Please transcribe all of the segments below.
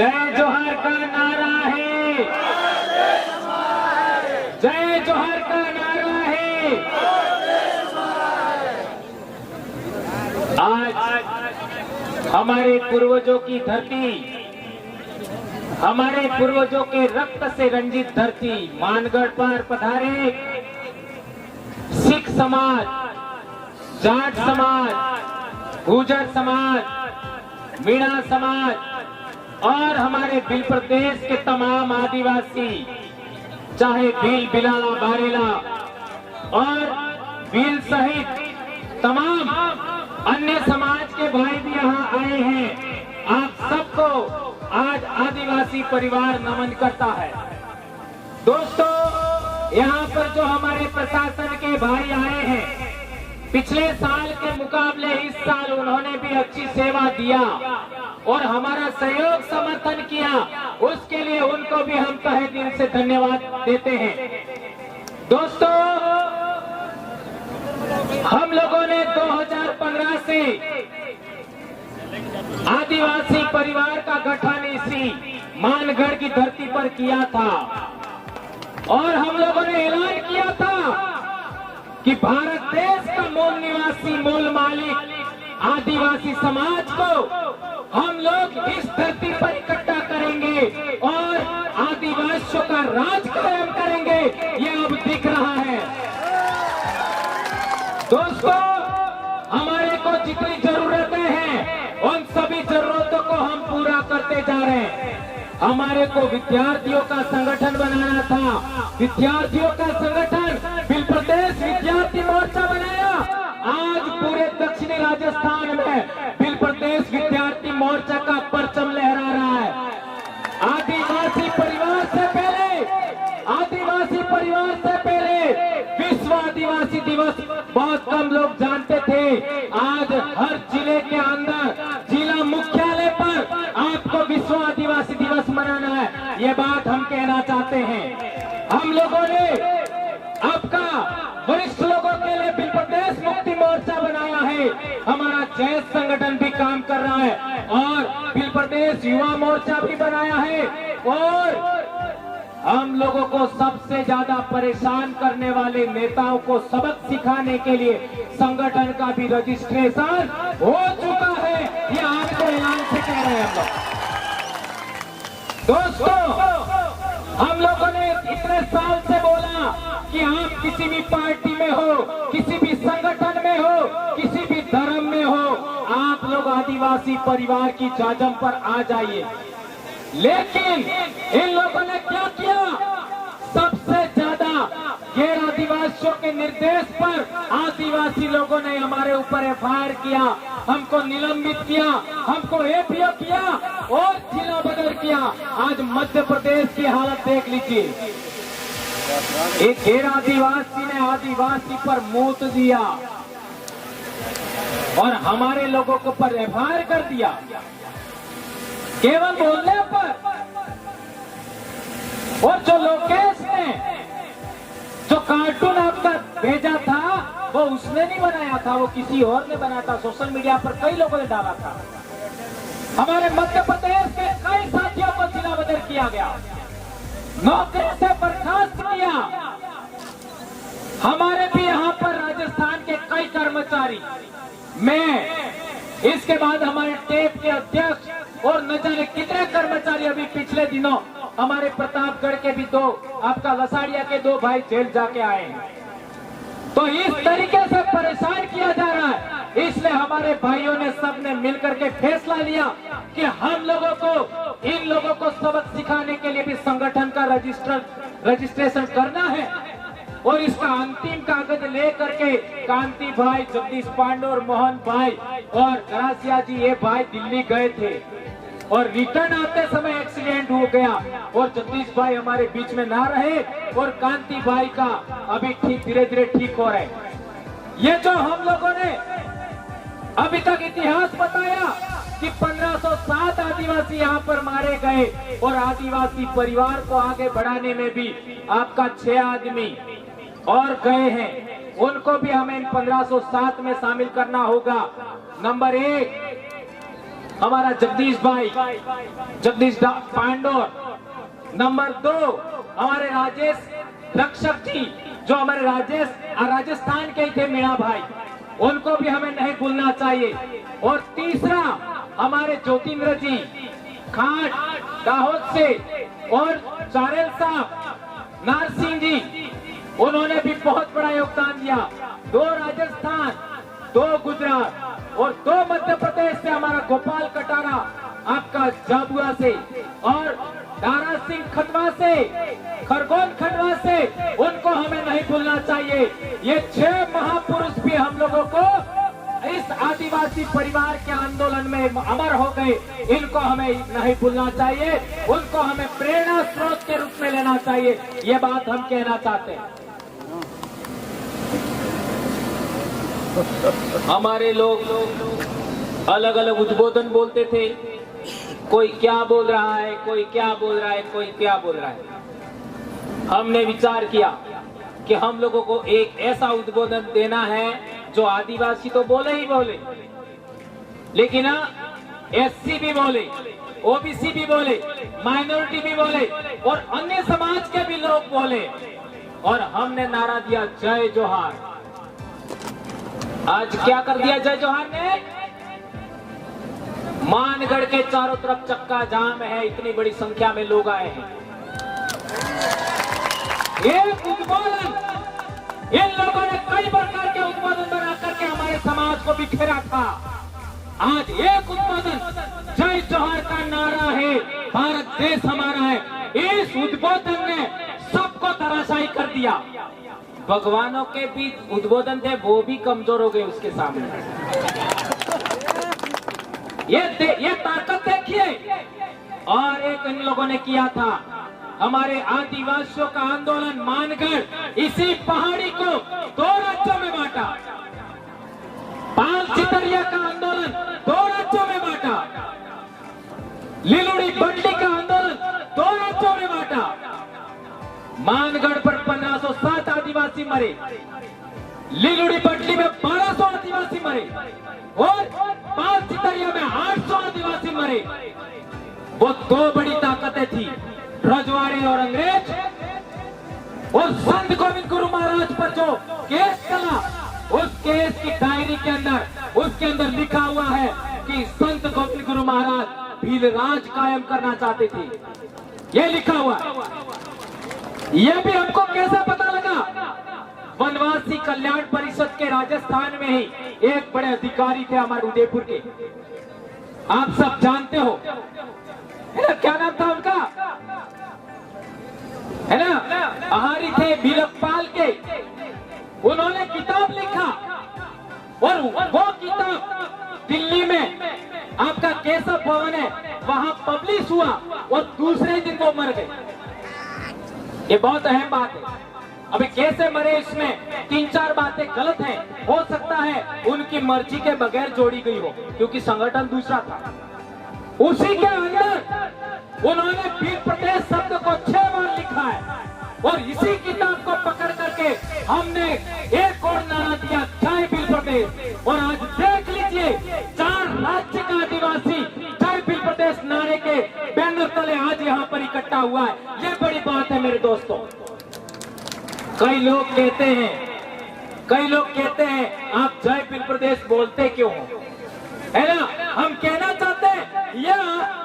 जय जोहर का नारा है, जय जोहर का नारा है। आज हमारे पूर्वजों की धरती, हमारे पूर्वजों के रक्त से रंजित धरती मानगढ़ पर पधारे सिख समाज, जाट समाज, गुर्जर समाज, मीणा समाज और हमारे भील प्रदेश के तमाम आदिवासी, चाहे भील, बिलाला, बारेला और भील सहित तमाम अन्य समाज के भाई भी यहाँ आए हैं। आप सबको आज आदिवासी परिवार नमन करता है। दोस्तों, यहाँ पर जो हमारे प्रशासन के भाई आए हैं, पिछले साल के मुकाबले इस साल उन्होंने भी अच्छी सेवा दिया और हमारा सहयोग समर्थन किया, उसके लिए उनको भी हम तहे दिल से धन्यवाद देते हैं। दोस्तों, हम लोगों ने 2015 से आदिवासी परिवार का गठन इसी मानगढ़ की धरती पर किया था और हम लोगों ने ऐलान किया था कि भारत देश का मूल निवासी, मूल मालिक आदिवासी समाज को हम लोग इस धरती पर इकट्ठा करेंगे और आदिवासियों का राज कायम करेंगे। ये अब दिख रहा है। दोस्तों, हमारे को जितनी जरूरतें हैं उन सभी जरूरतों को हम पूरा करते जा रहे हैं। हमारे को विद्यार्थियों का संगठन बनाना था, विद्यार्थियों का संगठन भील प्रदेश विद्यार्थी मोर्चा बनाया। आज पूरे दक्षिणी राजस्थान में भील प्रदेश विद्यार्थी मोर्चा का परचम लहरा रहा है। आदिवासी परिवार से पहले, आदिवासी परिवार से पहले विश्व आदिवासी दिवस बहुत कम लोग जानते थे। आज हर जिले के अंदर, जिला मुख्यालय पर आपको विश्व आदिवासी दिवस मनाना है। ये बात हम कहना चाहते हैं। हम लोगों ने आपका वरिष्ठ लोगों के लिए भील प्रदेश मुक्ति मोर्चा बनाया है। हमारा जैस संगठन भी काम कर रहा है और भील प्रदेश युवा मोर्चा भी बनाया है और हम लोगों को सबसे ज्यादा परेशान करने वाले नेताओं को सबक सिखाने के लिए संगठन का भी रजिस्ट्रेशन हो चुका है। ये आपको ऐलान से कह रहे हैं हम लोग। दोस्तों, हम लोगों ने इतने साल से बोला कि आप किसी भी पार्टी में हो, किसी भी संगठन में हो, किसी भी धर्म में हो, आप लोग आदिवासी परिवार की जाजम पर आ जाइए। लेकिन इन लोगों ने क्या किया? सबसे ज्यादा गैर आदिवासियों के निर्देश पर आदिवासी लोगों ने हमारे ऊपर एफआईआर किया, हमको निलंबित किया, हमको एपीओ किया और जिला बदल किया। आज मध्य प्रदेश की हालत देख लीजिए। एक गैर आदिवासी ने आदिवासी पर मूत दिया और हमारे लोगों को पर एफआईआर कर दिया केवल बोलने पर। और जो लोकेश ने जो कार्टून आपका भेजा था वो उसने नहीं बनाया था, वो किसी और ने बनाया था। सोशल मीडिया पर कई लोगों ने डाला था। हमारे मध्य प्रदेश के कई साथियों को जिला बदल किया गया, नौकरी से बर्खास्त किया। हमारे भी यहाँ पर राजस्थान के कई कर्मचारी, मैं, इसके बाद हमारे टेप के अध्यक्ष और न जाने कितने कर्मचारी अभी पिछले दिनों हमारे प्रतापगढ़ के भी दो, आपका लसाड़िया के दो भाई जेल जाके आए हैं। तो इस तरीके से परेशान किया जा रहा है। इसलिए हमारे भाइयों ने सबने मिलकर के फैसला लिया कि हम लोगों को, इन लोगों को सबक सिखाने के लिए भी संगठन का रजिस्ट्रेशन करना है और इसका अंतिम कागज लेकर के कांति भाई, जगदीश पांडे और मोहन भाई और गरासिया जी, ये भाई दिल्ली गए थे और रिटर्न आते समय एक्सीडेंट हो गया और जगदीश भाई हमारे बीच में ना रहे और कांति भाई का अभी ठीक, धीरे धीरे ठीक हो रहे। ये जो हम लोगों ने अभी तक इतिहास बताया कि 1507 आदिवासी यहाँ पर मारे गए और आदिवासी परिवार को आगे बढ़ाने में भी आपका 6 आदमी और गए हैं, उनको भी हमें 1507 में शामिल करना होगा। नंबर 1, हमारा जगदीश भाई, जगदीश पांडोर। नंबर 2 हमारे राजेश रक्षक जी, जो हमारे राजस्थान के थे मीणा भाई, उनको भी हमें नहीं भूलना चाहिए। और तीसरा हमारे ज्योतिन्द्र जी खाट दाहोद से, और चारेल साहब नारसिंह जी, उन्होंने भी बहुत बड़ा योगदान दिया। 2 राजस्थान, 2 गुजरात और 2 मध्य प्रदेश से हमारा गोपाल कटारा आपका झाबुआ से, और दारा सिंह खटवा से, खरगोन खटवा से, उनको हमें नहीं भूलना चाहिए। ये 6 महापुरुष भी हम लोगों को इस आदिवासी परिवार के आंदोलन में अमर हो गए, इनको हमें नहीं भूलना चाहिए, उनको हमें प्रेरणा स्रोत के रूप में लेना चाहिए। ये बात हम कहना चाहते हैं। हमारे लोग अलग अलग उद्बोधन बोलते थे, कोई क्या बोल रहा है, कोई क्या बोल रहा है, कोई क्या बोल रहा है। हमने विचार किया कि हम लोगों को एक ऐसा उद्बोधन देना है जो आदिवासी तो बोले ही बोले, लेकिन एससी भी बोले, ओबीसी भी बोले, माइनॉरिटी भी बोले और अन्य समाज के भी लोग बोले। और हमने नारा दिया जय जोहार। आज क्या कर दिया जय जोहार ने? मानगढ़ के चारों तरफ चक्का जाम है, इतनी बड़ी संख्या में लोग आए हैं। एक उद्बोधन, इन लोगों ने कई प्रकार के उद्बोधन बना करके हमारे समाज को बिखेरा था। आज एक उद्बोधन जय जोहार का नारा है, भारत देश हमारा है। इस उद्बोधन ने सबको धराशायी कर दिया। भगवानों के भी उद्बोधन थे, वो भी कमजोर हो गए उसके सामने। ये ताकत देखिए। और एक इन लोगों ने किया था, हमारे आदिवासियों का आंदोलन मानगढ़, इसी पहाड़ी को 2 राज्यों में बांटा। पाल चितरिया का आंदोलन 2 राज्यों में बांटा। लिलुड़ी बंडली का आंदोलन 2 राज्यों में बांटा। मानगढ़ पर 1507 आदिवासी मरे, लिलुड़ी बंडली में 1200 आदिवासी मरे और पाल चितरिया में 800 आदिवासी मरे। वो 2 बड़ी ताकतें थी, रजवाड़े और अंग्रेज। और संत गोविंद गुरु महाराज पर जो केस चला, उस केस की डायरी के अंदर, उसके अंदर लिखा हुआ है कि संत गोविंद गुरु महाराज भील राज कायम करना चाहते थे। ये लिखा हुआ है। ये भी हमको कैसे पता लगा? वनवासी कल्याण परिषद के राजस्थान में ही एक बड़े अधिकारी थे हमारे उदयपुर के, आप सब जानते हो, है ना? क्या नाम था उनका? है ना? आहारी थे भीलकपाल के। उन्होंने किताब लिखा और वो किताब दिल्ली में आपका केशव भवन है, वहां पब्लिश हुआ और दूसरे दिन वो मर गए। ये बहुत अहम बात है। अभी कैसे मरे, इसमें 3-4 बातें गलत हैं। हो सकता है उनकी मर्जी के बगैर जोड़ी गई हो, क्योंकि संगठन दूसरा था। उसी के अंदर उन्होंने भील प्रदेश शब्द को 6 बार लिखा है और इसी किताब को पकड़ करके हमने एक और नारा दिया, जय भील प्रदेश। और आज देख लीजिए, 4 राज्य का आदिवासी जय भील प्रदेश नारे के बैनर तले आज यहाँ पर इकट्ठा हुआ है। ये बड़ी बात है मेरे दोस्तों। कई लोग कहते हैं आप जय भील प्रदेश बोलते क्यों हो, है ना? हम कहना चाहते हैं यह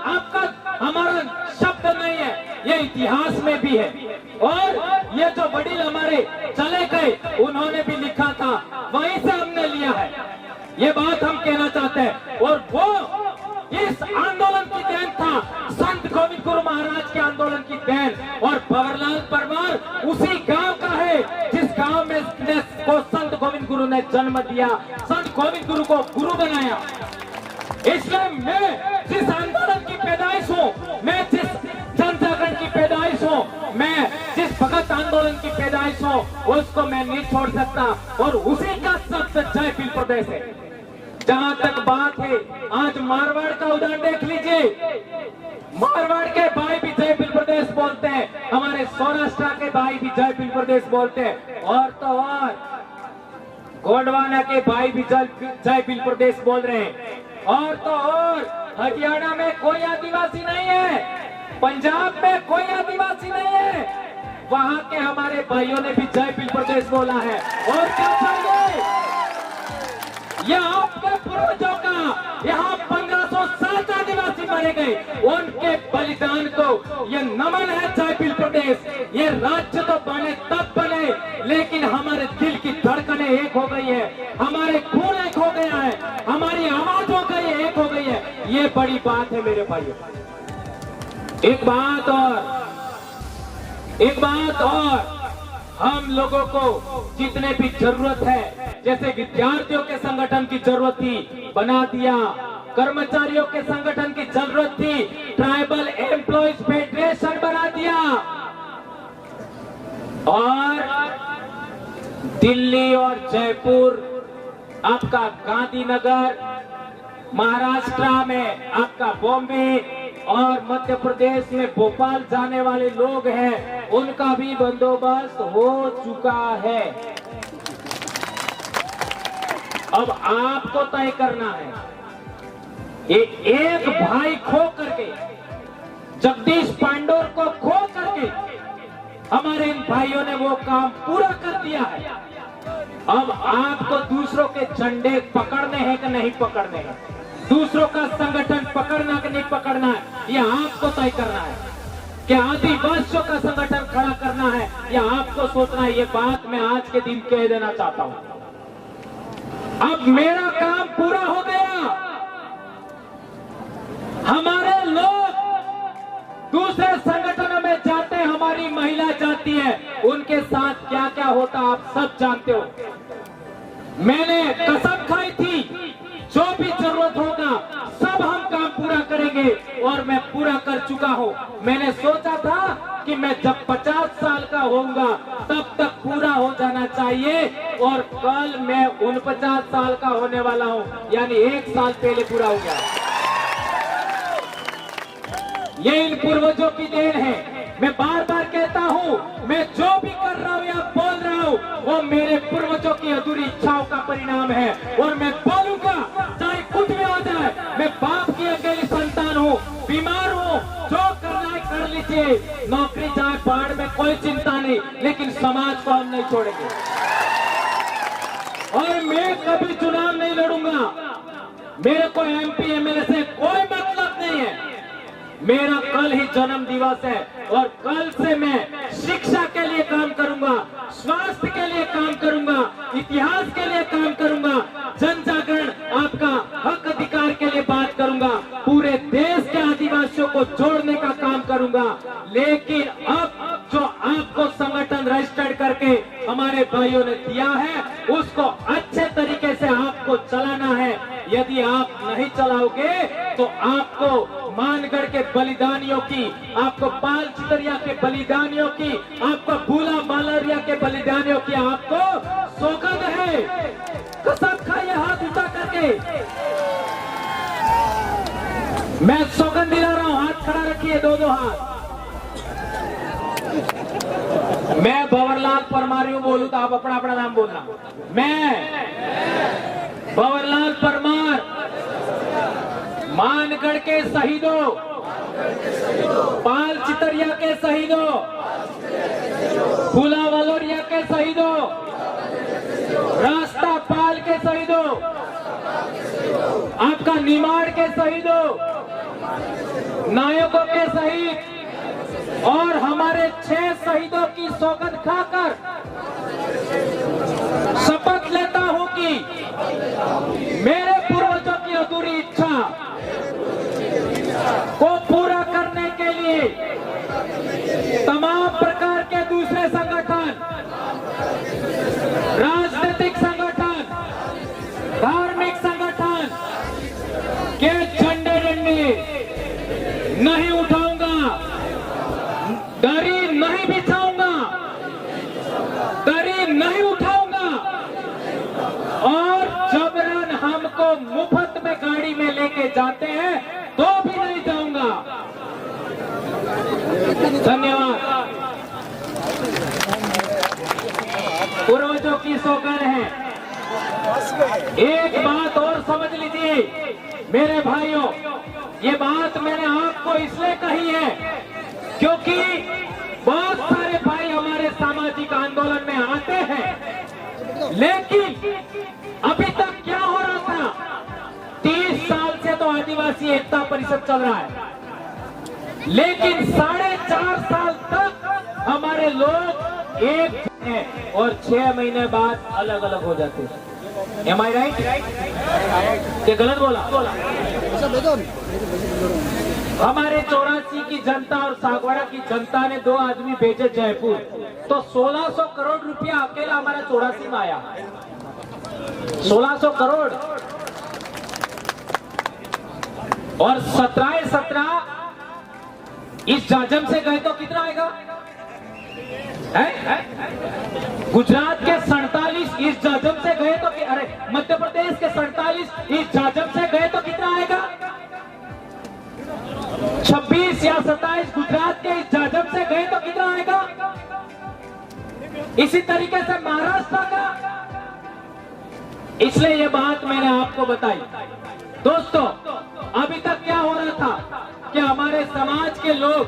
आपका हमारा शब्द नहीं है, ये इतिहास में भी है। और ये जो वडील हमारे चले गए, उन्होंने भी लिखा था, वहीं से हमने लिया है। ये बात हम कहना चाहते हैं। और वो इस आंदोलन की देन था, संत गोविंद गुरु महाराज के आंदोलन की देन। और भंवरलाल परमार उसी गांव का है जिस गांव में को संत गोविंद गुरु ने जन्म दिया, संत गोविंद गुरु को गुरु बनाया। इसलिए मैं जिस आंदोलन की पैदाइश हूँ, मैं जिस जन जागरण की पैदाइश हूँ, मैं जिस भगत आंदोलन की पैदाइश हूँ, उसको मैं नहीं छोड़ सकता। और उसी का शब्द जय भील प्रदेश है। जहां तक बात है, आज मारवाड़ का उदाहरण देख लीजिए। मारवाड़ के भाई भी जय भील प्रदेश बोलते हैं, हमारे सौराष्ट्र के भाई भी जय भील प्रदेश बोलते हैं, और तो और गोंडवाना के भाई भी जय भील प्रदेश बोल रहे हैं। और तो और हरियाणा में कोई आदिवासी नहीं है, पंजाब में कोई आदिवासी नहीं है, वहां के हमारे भाइयों ने भी जय भील प्रदेश बोला है। और क्या चाहिए? यह आपके पूर्वजों का, यहाँ 1560 आदिवासी मारे गए, उनके बलिदान को यह नमन है जय भील प्रदेश। ये राज्य तो बने तब बने, लेकिन हमारे दिल की धड़कनें एक हो गई है, हमारे खून एक हो गया है, हमारी आवाज हो गई है, एक हो गई है। ये बड़ी बात है मेरे भाइयों। एक बात और हम लोगों को जितने भी जरूरत है, जैसे विद्यार्थियों के संगठन की जरूरत थी, बना दिया। कर्मचारियों के संगठन की जरूरत थी, ट्राइबल एम्प्लॉयज फेडरेशन बना दिया। और दिल्ली और जयपुर, आपका गांधीनगर, महाराष्ट्र में आपका बॉम्बे और मध्य प्रदेश में भोपाल जाने वाले लोग हैं, उनका भी बंदोबस्त हो चुका है। अब आपको तय करना है। ये एक भाई खो करके, जगदीश पांडोर को खो करके हमारे इन भाइयों ने वो काम पूरा कर दिया है। अब आपको दूसरों के झंडे पकड़ने हैं कि नहीं पकड़ने हैं, दूसरों का संगठन पकड़ना कि नहीं पकड़ना है, ये आपको तय करना है। क्या आदिवासियों का संगठन खड़ा करना है, या आपको सोचना है। ये बात मैं आज के दिन कह देना चाहता हूं। अब मेरा काम पूरा हो गया। हमारे लोग दूसरे संगठनों में जाते हैं, हमारी महिला जाती है, उनके साथ क्या क्या होता आप सब जानते हो। मैंने कसम खाई थी, जो भी जरूरत होगा सब हम काम पूरा करेंगे, और मैं पूरा कर चुका हूं। मैंने सोचा था कि मैं जब 50 साल का होऊंगा तब तक पूरा हो जाना चाहिए, और कल मैं 49 साल का होने वाला हूं, यानी 1 साल पहले पूरा हो गया। ये इन पूर्वजों की देन है। मैं बार बार कहता हूँ, मैं जो भी कर रहा हूँ या बोल रहा हूँ, वो मेरे पूर्वजों की अधूरी इच्छाओं का परिणाम है, और मैं बोलूंगा चाहे कुछ भी हो जाए। मैं बाप की अकेली संतान हूँ, बीमार हूँ, जो करना है कर लीजिए, नौकरी जाए बाढ़ में कोई चिंता नहीं, लेकिन समाज को हम नहीं छोड़ेंगे। और मैं कभी चुनाव नहीं लड़ूंगा, मेरे को MP MLA से कोई मतलब नहीं है। मेरा कल ही जन्म दिवस है, और कल से मैं शिक्षा के लिए काम करूंगा, स्वास्थ्य के लिए काम करूंगा, इतिहास के लिए काम करूंगा, जन जागरण, आपका हक अधिकार के लिए बात करूंगा, पूरे देश के आदिवासियों को जोड़ने का काम करूंगा। लेकिन अब जो आपको संगठन रजिस्टर्ड करके हमारे भाइयों ने दिया है, उसको अच्छे तरीके से आपको चलाना है। यदि आप नहीं चलाओगे तो आपको मानगढ़ के बलिदानियों की, आपको पाल चितरिया के बलिदानियों की, आपको भूला मालरिया के बलिदानियों की आपको सौगंध है। कसम खाइए हाथ उठा करके, मैं सौगंध दिला रहा हूं। हाथ खड़ा रखिए, दो हाथ। मैं भंवरलाल परमार बोलूं तो आप अपना अपना नाम बोलना। मैं भंवरलाल परमार, मानगढ़ के शहीदों, पाल चितरिया के शहीदों, फूला वलोरिया के शहीदों, रास्ता पाल के शहीदों, आपका निमाड़ के शहीदों, नायकों के शहीद, और हमारे 6 शहीदों की सौगंध खाकर शपथ लेता हूं कि मेरे पूर्वजों की अधूरी इच्छा को पूरा करने के लिए तमाम प्रकार के दूसरे संगठन, राजनीतिक संगठन, धार्मिक संगठन के झंडे डंडे नहीं उठाऊंगा, दरी नहीं बिछाऊंगा, दरी नहीं उठाऊंगा, और जबरन हमको मुफ्त में गाड़ी में लेके जाते हैं तो भी नहीं जाऊंगा। धन्यवाद। पूर्वजों की सौगंध है। एक बात और समझ लीजिए, मेरे भाइयों, ये बात मैंने आपको इसलिए कही है क्योंकि बहुत सारे भाई हमारे सामाजिक आंदोलन में आते हैं, लेकिन अभी तक क्या हो रहा था? 30 साल से तो आदिवासी एकता परिषद चल रहा है, लेकिन 4.5 साल तक हमारे लोग एक हैं और 6 महीने बाद अलग अलग हो जाते हैं। Am I right? ये गलत बोला? हमारे 84 की जनता और सागवाड़ा की जनता ने 2 आदमी भेजे जयपुर, तो 1600 करोड़ रुपया अकेला हमारा 84 में आया। 1600 करोड़ और 17 इस जाजम से गए तो कितना आएगा? गुजरात के 47 इस जाजम से गए तो, अरे मध्य प्रदेश के 47 इस जाजम से गए तो कितना आएगा? 26 या 27 गुजरात के इस जाजम से गए तो कितना आएगा? इसी तरीके से महाराष्ट्र का। इसलिए ये बात मैंने आपको बताई। दोस्तों, अभी तक क्या हो रहा था कि हमारे समाज के लोग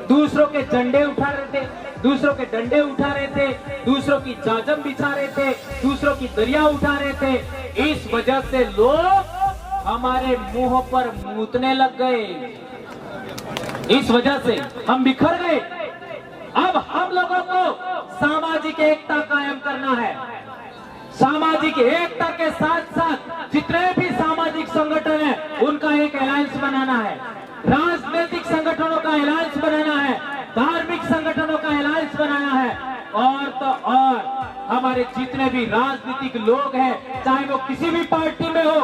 दूसरों के झंडे उठा रहे थे, दूसरों के डंडे उठा रहे थे, दूसरों की जाजम बिछा रहे थे, दूसरों की दरिया उठा रहे थे। इस वजह से लोग हमारे मुंह पर मूतने लग गए, इस वजह से हम बिखर गए। अब हम लोगों को सामाजिक एकता कायम करना है। सामाजिक एकता के साथ साथ जितने भी सामाजिक संगठन हैं उनका एक अलायंस बनाना है, राजनीतिक संगठनों का अलायंस बनाना है, धार्मिक संगठनों का अलायंस बनाना है, और तो और हमारे जितने भी राजनीतिक लोग हैं, चाहे वो किसी भी पार्टी में हो,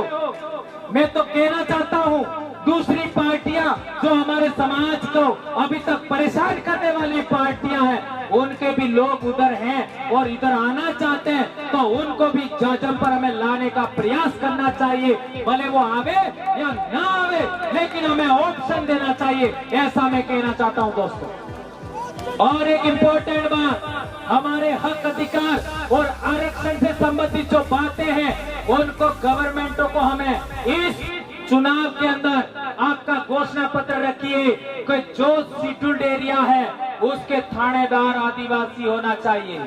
मैं तो कहना चाहता हूं दूसरी पार्टियां जो हमारे समाज को अभी तक परेशान करने वाली पार्टियां हैं, उनके भी लोग उधर हैं और इधर आना चाहते हैं, तो उनको भी जाजम पर हमें लाने का प्रयास करना चाहिए। भले वो आवे या ना आवे, लेकिन हमें ऑप्शन देना चाहिए, ऐसा मैं कहना चाहता हूं दोस्तों। और एक इम्पोर्टेंट बात, हमारे हक अधिकार और आरक्षण से संबंधित जो बातें हैं उनको गवर्नमेंटों को हमें इस चुनाव के अंदर आपका घोषणा पत्र रखिए कि जो शेड्यूल्ड एरिया है उसके थानेदार आदिवासी होना चाहिए।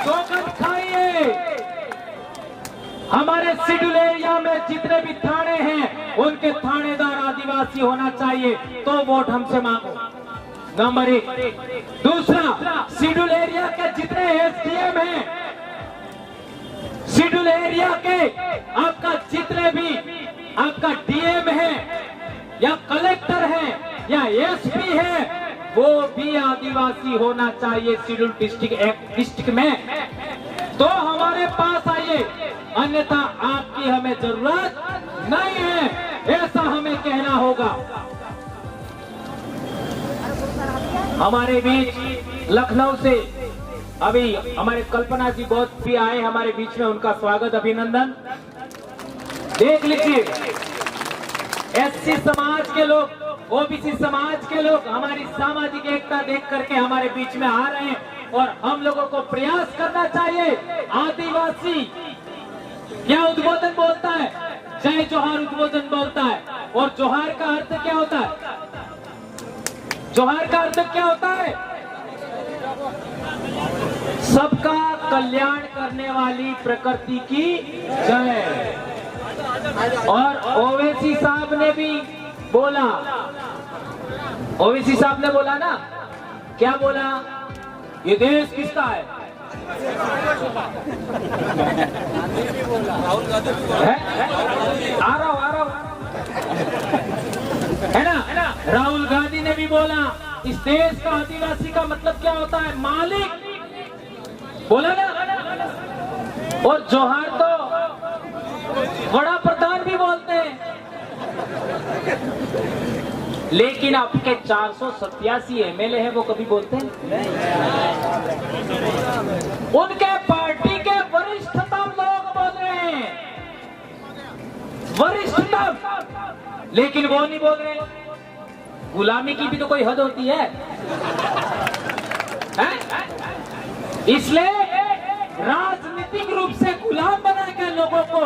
सौगंध खाइए, हमारे शेड्यूल एरिया में जितने भी थाने हैं उनके थानेदार आदिवासी होना चाहिए, तो वोट हमसे मांगो। नंबर 1। दूसरा, शेड्यूल एरिया के जितने एसडीएम हैं, शेड्यूल एरिया के आपका जितने भी आपका डीएम है या कलेक्टर है या एसपी है, वो भी आदिवासी होना चाहिए शेड्यूल डिस्ट्रिक्ट में। तो हमारे पास आइए, अन्यथा आपकी हमें जरूरत नहीं है, ऐसा हमें कहना होगा। हमारे बीच लखनऊ से अभी हमारे कल्पना जी बहुत भी आए हमारे बीच में, उनका स्वागत अभिनंदन। देख लीजिए, एससी समाज के लोग, ओबीसी समाज के लोग हमारी सामाजिक एकता देख करके हमारे बीच में आ रहे हैं और हम लोगों को प्रयास करना चाहिए। आदिवासी क्या उद्बोधन बोलता है? जय जोहार उद्बोधन बोलता है। और जोहार का अर्थ क्या होता है? जोहार का अर्थ क्या होता है? सबका कल्याण करने वाली प्रकृति की जय। और ओवैसी साहब ने भी बोला, ओवैसी साहब ने बोला ना, क्या बोला? ये देश किसका है? आ रहा हूं है ना? राहुल गांधी ने भी बोला इस देश का आदिवासी का मतलब क्या होता है? मालिक, बोला ना। और जोहार तो बड़ा प्रधान भी बोलते हैं, लेकिन आपके 487 एमएलए हैं, वो कभी बोलते हैं? उनके पार्टी के वरिष्ठतम लोग बोल रहे हैं, वरिष्ठतम, लेकिन वो नहीं बोल रहे। गुलामी की भी तो कोई हद होती है? इसलिए राजनीतिक रूप से गुलाम बनाकर लोगों को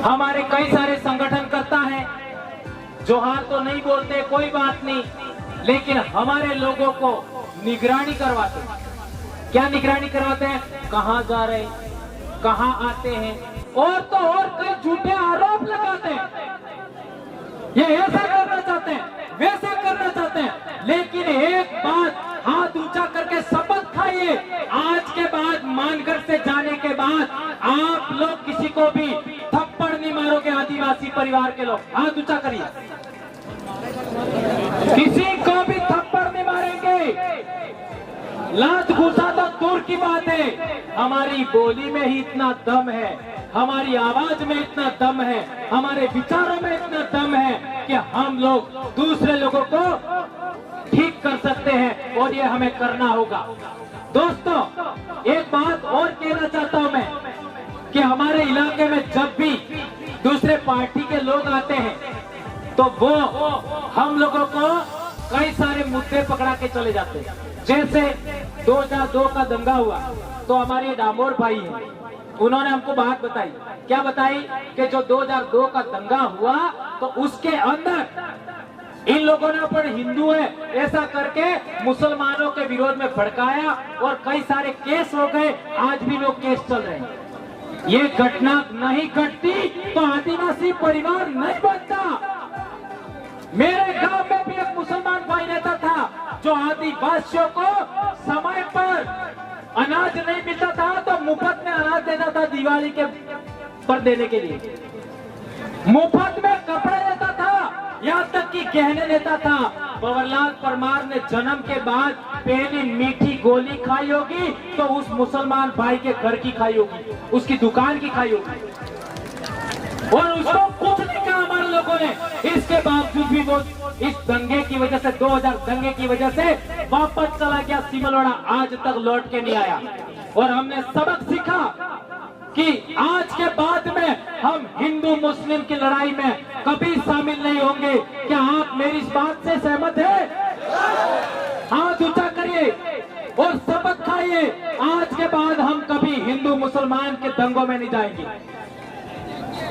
हमारे कई सारे संगठन करता है, जोहार तो नहीं बोलते, कोई बात नहीं, लेकिन हमारे लोगों को निगरानी करवाते हैं। क्या निगरानी करवाते हैं? कहां जा रहे हैं, कहां आते हैं, और तो और कई झूठे आरोप लगाते हैं। ये ऐसा करना चाहते हैं, वैसा करना चाहते हैं, लेकिन एक बात हाथ ऊंचा करके शपथ खाइए, आज के बाद मानगढ़ से जाने के बाद आप लोग किसी को भी थप्पड़ नहीं मारोगे। आदिवासी परिवार के लोग हाथ ऊंचा करिए, किसी को भी थप्पड़ नहीं मारेंगे। लात घुसा तो दूर की बात है, हमारी बोली में ही इतना दम है, हमारी आवाज में इतना दम है, हमारे विचारों में इतना दम है कि हम लोग दूसरे लोगों को ठीक कर सकते हैं, और ये हमें करना होगा। दोस्तों, एक बात और कहना चाहता हूं मैं कि हमारे इलाके में जब भी दूसरे पार्टी के लोग आते हैं तो वो हम लोगों को कई सारे मुद्दे पकड़ा के चले जाते हैं। जैसे 2002 का दंगा हुआ तो हमारे डामोर भाई हैं, उन्होंने हमको बात बताई। क्या बताई? कि जो 2002 का दंगा हुआ तो उसके अंदर इन लोगों ने पर हिंदू है ऐसा करके मुसलमानों के विरोध में भड़काया और कई सारे केस हो गए, आज भी लोग केस चल रहे हैं। ये घटना नहीं घटती तो आदिवासी परिवार नहीं बनता। मेरे गांव में भी एक मुसलमान भाई रहता था जो आदिवासियों को समय पर अनाज नहीं मिलता था तो मुफ्त में अनाज देता था, दिवाली के पर देने के लिए मुफ्त में कपड़े देता था, यहाँ तक कि गहने देता था। भंवरलाल परमार ने जन्म के बाद पहली मीठी गोली खाई होगी तो उस मुसलमान भाई के घर की खाई होगी, उसकी दुकान की खाई होगी, और उसको कुछ नहीं कहा हमारे लोगों ने। इसके बावजूद भी वो इस दंगे की वजह से, 2000 दंगे की वजह से वापस चला गया सिमलवाड़ा, आज तक लौट के नहीं आया। और हमने सबक सीखा कि आज के बाद में हम हिंदू मुस्लिम की लड़ाई में कभी शामिल नहीं होंगे। क्या आप मेरी इस बात से सहमत हैं? हाथ ऊंचा करिए और शपथ खाइए, आज के बाद हम कभी हिंदू मुसलमान के दंगों में नहीं जाएंगे।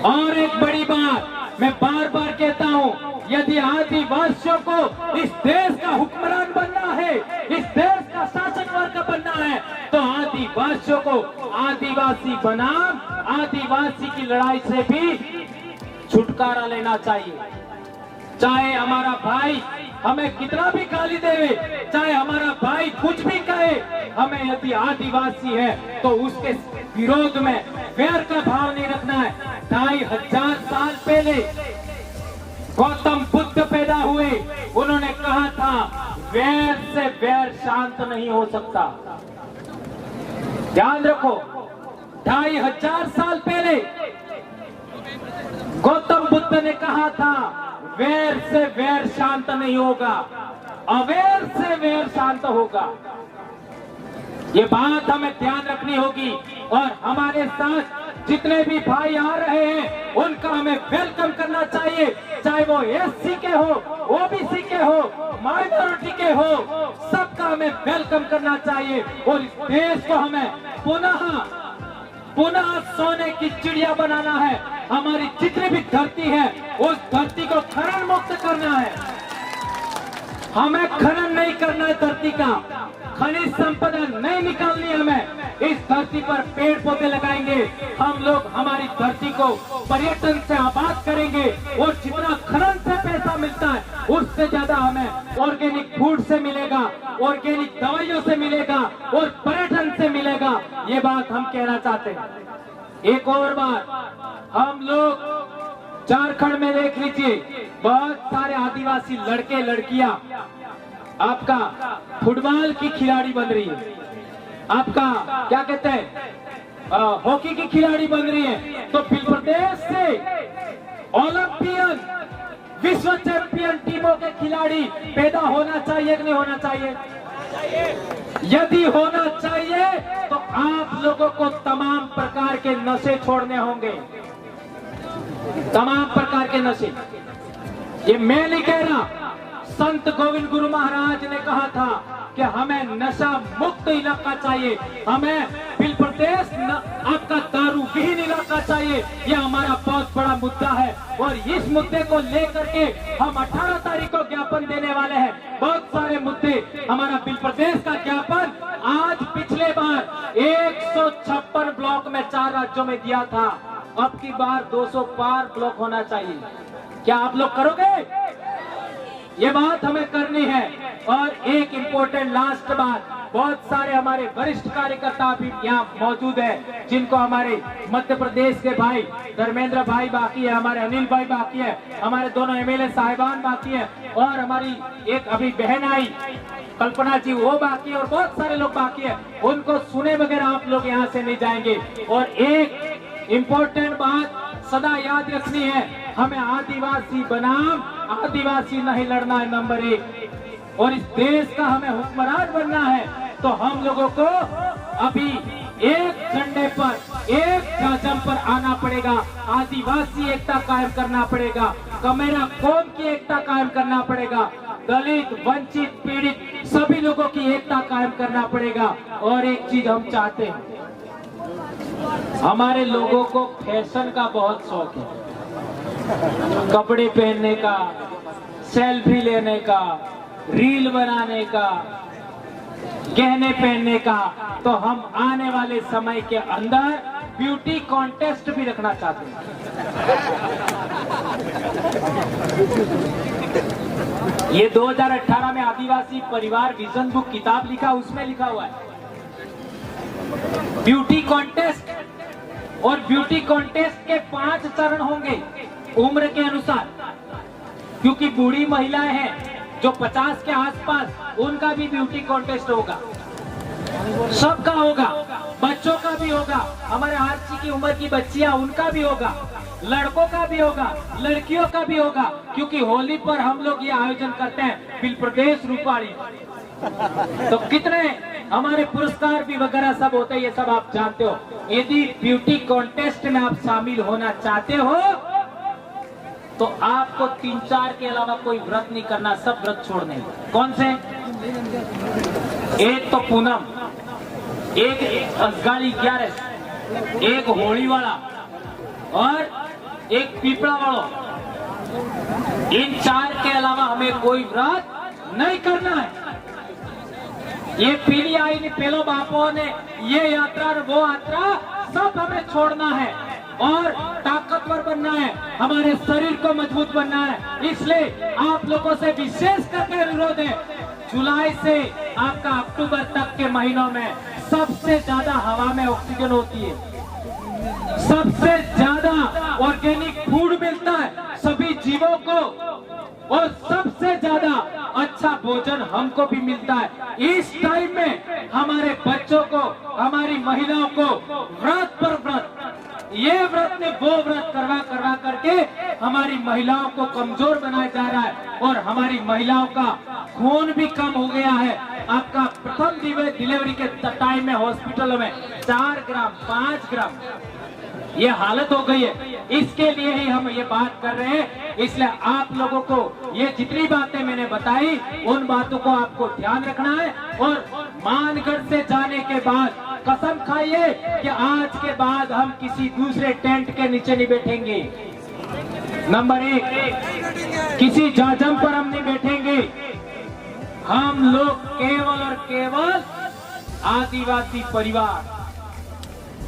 और एक बड़ी बात मैं बार बार कहता हूँ, यदि आदिवासियों को इस देश का हुक्मरान बनना है, इस देश का शासक वर्ग बनना है, तो आदिवासियों को आदिवासी बनाम आदिवासी की लड़ाई से भी छुटकारा लेना चाहिए। चाहे हमारा भाई हमें कितना भी गाली देवे, चाहे हमारा भाई कुछ भी कहे, हमें यदि आदिवासी है तो उसके विरोध में वैर का भाव नहीं रखना है। 2500 साल पहले गौतम बुद्ध पैदा हुए, उन्होंने कहा था वैर से वैर शांत नहीं हो सकता। ध्यान रखो, 2500 साल पहले गौतम बुद्ध ने कहा था वैर से वैर शांत नहीं होगा, अवैर से वैर शांत होगा। ये बात हमें ध्यान रखनी होगी। और हमारे साथ जितने भी भाई आ रहे हैं उनका हमें वेलकम करना चाहिए, चाहे वो एससी के हो, ओबीसी के हो, माइनॉरिटी के हो, सबका हमें वेलकम करना चाहिए। और इस देश को हमें पुनः सोने की चिड़िया बनाना है। हमारी जितनी भी धरती है उस धरती को खनन मुक्त करना है। हमें खनन नहीं करना है, धरती का खनिज संपदा नहीं निकालनी है। हमें इस धरती पर पेड़ पौधे लगाएंगे, हम लोग हमारी धरती को पर्यटन से आबाद करेंगे, और जितना खनन से पैसा मिलता है उससे ज्यादा हमें ऑर्गेनिक फूड से मिलेगा, ऑर्गेनिक दवाइयों से मिलेगा और पर्यटन से मिलेगा। ये बात हम कहना चाहते हैं। एक और बात, हम लोग झारखंड में देख लीजिए, बहुत सारे आदिवासी लड़के लड़कियां आपका फुटबॉल की खिलाड़ी बन रही है, आपका क्या कहते हैं हॉकी की खिलाड़ी बन रही है। तो फिर प्रदेश से ओलंपियन विश्व चैंपियन टीमों के खिलाड़ी पैदा होना चाहिए कि नहीं होना चाहिए? यदि होना चाहिए तो आप लोगों को तमाम प्रकार के नशे छोड़ने होंगे, तमाम प्रकार के नशे। ये मैं नहीं कह रहा, संत गोविंद गुरु महाराज ने कहा था कि हमें नशा मुक्त इलाका चाहिए, हमें बिल प्रदेश आपका दारू विहीन इलाका चाहिए। यह हमारा बहुत बड़ा मुद्दा है और इस मुद्दे को लेकर के हम 18 तारीख को ज्ञापन देने वाले हैं। बहुत सारे मुद्दे, हमारा बिल प्रदेश का ज्ञापन आज पिछले बार 156 ब्लॉक में 4 राज्यों में दिया था, अब की बार 200 पार ब्लॉक होना चाहिए। क्या आप लोग करोगे? ये बात हमें करनी है। और एक इम्पोर्टेंट लास्ट बात, बहुत सारे हमारे वरिष्ठ कार्यकर्ता भी यहाँ मौजूद है, जिनको हमारे मध्य प्रदेश के भाई धर्मेंद्र भाई बाकी है, हमारे अनिल भाई बाकी है, हमारे दोनों एमएलए साहिबान बाकी है, और हमारी एक अभी बहन आई कल्पना जी वो बाकी है, और बहुत सारे लोग बाकी है। उनको सुने बगैर आप लोग यहाँ से नहीं जाएंगे। और एक इम्पोर्टेंट बात सदा याद रखनी है, हमें आदिवासी बनाम आदिवासी नहीं लड़ना है, नंबर 1। और इस देश का हमें हुक्मरान बनना है, तो हम लोगों को अभी एक झंडे पर, एक जाजम पर आना पड़ेगा। आदिवासी एकता कायम करना पड़ेगा, कमेरा कौम की एकता कायम करना पड़ेगा, दलित वंचित पीड़ित सभी लोगों की एकता कायम करना पड़ेगा। और एक चीज हम चाहते हैं, हमारे लोगों को फैशन का बहुत शौक है, कपड़े पहनने का, सेल्फी लेने का, रील बनाने का, गहने पहनने का। तो हम आने वाले समय के अंदर ब्यूटी कॉन्टेस्ट भी रखना चाहते हैं। ये 2018 में आदिवासी परिवार विजन बुक किताब लिखा, उसमें लिखा हुआ है ब्यूटी कॉन्टेस्ट। और ब्यूटी कॉन्टेस्ट के 5 चरण होंगे उम्र के अनुसार, क्योंकि बूढ़ी महिलाएं हैं जो 50 के आसपास, उनका भी ब्यूटी कॉन्टेस्ट होगा, सबका होगा, बच्चों का भी होगा, हमारे आरसी की उम्र की बच्चियां उनका भी होगा, लड़कों का भी होगा, लड़कियों का भी होगा, क्योंकि होली पर हम लोग ये आयोजन करते हैं बिल प्रदेश रूपाणी। तो कितने हमारे पुरस्कार भी वगैरह सब होते हैं, ये सब आप जानते हो। यदि ब्यूटी कॉन्टेस्ट में आप शामिल होना चाहते हो तो आपको 3-4 के अलावा कोई व्रत नहीं करना, सब व्रत छोड़ने। कौन से? एक तो पूनम, एक असगाड़ी 11, एक होली वाला और एक पीपड़ा वाला। इन 4 के अलावा हमें कोई व्रत नहीं करना है। ये पीली आई ने पेलो बापो ने ये यात्रा वो यात्रा सब हमें छोड़ना है और ताकतवर बनना है, हमारे शरीर को मजबूत बनना है। इसलिए आप लोगों से विशेष करके अनुरोध है, जुलाई से आपका अक्टूबर तक के महीनों में सबसे ज्यादा हवा में ऑक्सीजन होती है, सबसे ज्यादा ऑर्गेनिक फूड मिलता है सभी जीवों को, और सबसे ज्यादा अच्छा भोजन हमको भी मिलता है। इस टाइम में हमारे बच्चों को, हमारी महिलाओं को व्रत पर व्रत, ये व्रत ने वो व्रत करवा करके हमारी महिलाओं को कमजोर बनाया जा रहा है, और हमारी महिलाओं का खून भी कम हो गया है। आपका प्रथम डिलीवरी के टाइम में हॉस्पिटलों में 4 ग्राम 5 ग्राम ये हालत हो गई है। इसके लिए ही हम ये बात कर रहे हैं। इसलिए आप लोगों को ये जितनी बातें मैंने बताई, उन बातों को आपको ध्यान रखना है। और मानगढ़ से जाने के बाद कसम खाइए कि आज के बाद हम किसी दूसरे टेंट के नीचे नहीं बैठेंगे। नंबर 1, किसी जाजम पर हम नहीं बैठेंगे। हम लोग केवल और केवल आदिवासी परिवार,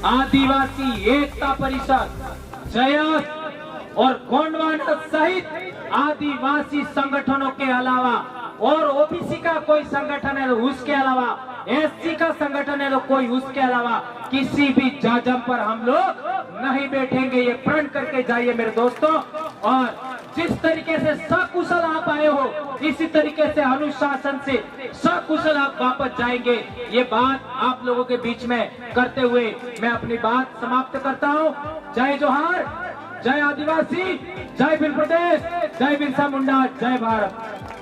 आदिवासी एकता परिषद, जयस और गोंडवाना सहित आदिवासी संगठनों के अलावा, और ओबीसी का कोई संगठन है तो उसके अलावा, एससी का संगठन है तो कोई उसके अलावा, किसी भी जाजम पर हम लोग नहीं बैठेंगे। ये प्रण करके जाइए मेरे दोस्तों। और जिस तरीके से सकुशल आप आए हो, इसी तरीके से अनुशासन से सकुशल आप वापस जाएंगे। ये बात आप लोगों के बीच में करते हुए मैं अपनी बात समाप्त करता हूँ। जय जोहार, जय आदिवासी, जय बिल प्रदेश, जय बिरसा मुंडा, जय भारत।